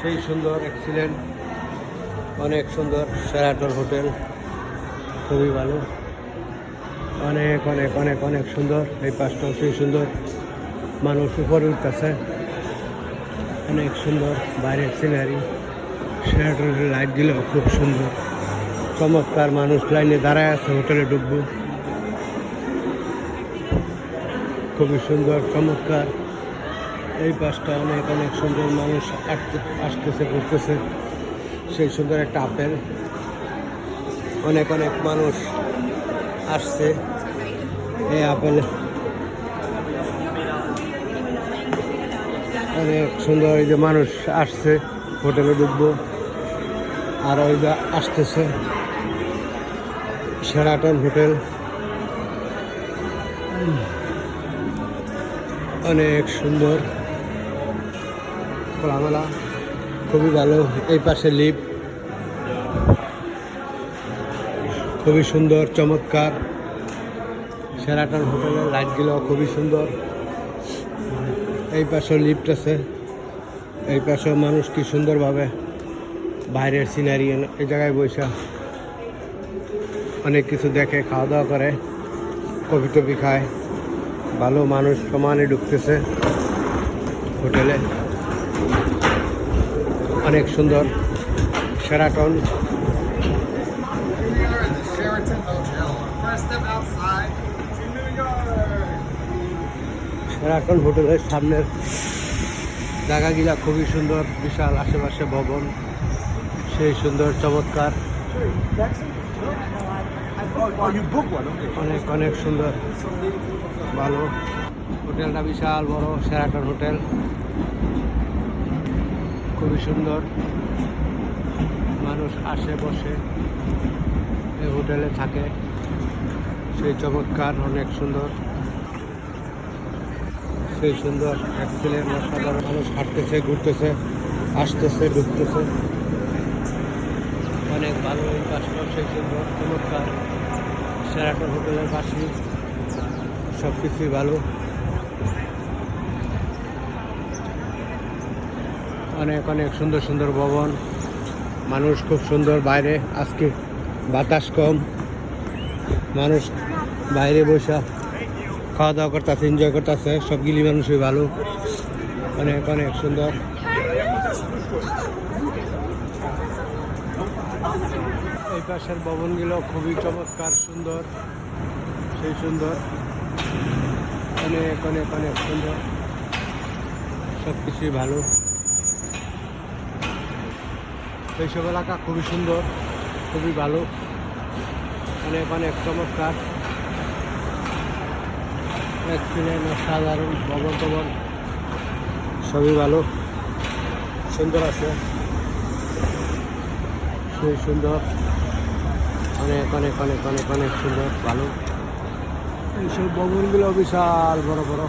সেই সুন্দর এক্সিলেন্ট, অনেক সুন্দর শেরাটন হোটেল, খুবই ভালো, অনেক অনেক অনেক অনেক সুন্দর। এই পাশটাও সেই সুন্দর, মানুষ উপরে উঠতেছে, অনেক সুন্দর বাইরের সিনারি। শেরাটনের লাইট দিলেও খুব সুন্দর, চমৎকার। মানুষ লাইনে দাঁড়ায় আছে হোটেলে ঢুকবো, খুবই সুন্দর চমৎকার। এই পাশটা অনেক অনেক সুন্দর, মানুষ আসতেছে ঘুরতেছে। সেই সুন্দর একটা আপেল, অনেক অনেক মানুষ আসছে এই আপেল, অনেক সুন্দর। এই যে মানুষ আসছে হোটেলে ঢুকবো, আর ওই যে আসতেছে শেরাটন হোটেল, অনেক সুন্দর খোলামেলা, খুবই ভালো। এই পাশে লিফট, খুবই সুন্দর চমৎকার। শেরাটন হোটেলের লাইটগুলো খুবই সুন্দর। এই পাশেও লিফট আছে, এই পাশেও মানুষ কি সুন্দরভাবে বাইরের সিনারি এই জায়গায় বসে অনেক কিছু দেখে, খাওয়া দাওয়া করে, কফি টফি খায়। ভালো, মানুষ সমানে ঢুকতেছে হোটেলে, অনেক সুন্দর শেরাটন। শেরাটন হোটেলের সামনের জায়গাগুলা খুবই সুন্দর, বিশাল, আশেপাশে ভবন, সেই সুন্দর চমৎকার, অনেক অনেক সুন্দর ভালো। হোটেলটা বিশাল বড়, শেরাটন হোটেল, খুবই সুন্দর। মানুষ আসে বসে এই হোটেলে থাকে, সেই চমৎকার, অনেক সুন্দর, সেই সুন্দর এক্সিলেন্ট, অসাধারণ। মানুষ হাঁটতেছে, ঘুরতেছে, আসতেছে, ঢুকতেছে, অনেক ভালো। এই পাশটাও সেই সুন্দর চমৎকার। শেরাটন হোটেলের পাশে সব কিছুই ভালো, অনেক অনেক সুন্দর সুন্দর ভবন, মানুষ খুব সুন্দর। বাইরে আজকে বাতাস কম, মানুষ বাইরে বসে খাওয়া দাওয়া করতেছে, এনজয় করতেছে, সবগুলি মানুষই ভালো, অনেক অনেক সুন্দর। এই পাশের ভবনগুলো খুবই চমৎকার, সুন্দর, সেই সুন্দর, অনেক অনেক অনেক সুন্দর, সব কিছুই ভালো। এইসব এলাকা খুবই সুন্দর, খুবই ভালো, অনেক অনেক চমৎকার, এক্সিলেন্ট, অসাধারণ। ভবন টবন সবই ভালো, সুন্দর আছে, সেই সুন্দর, অনেক অনেক অনেক অনেক অনেক সুন্দর ভালো। এইসব ভবনগুলো বিশাল বড় বড়।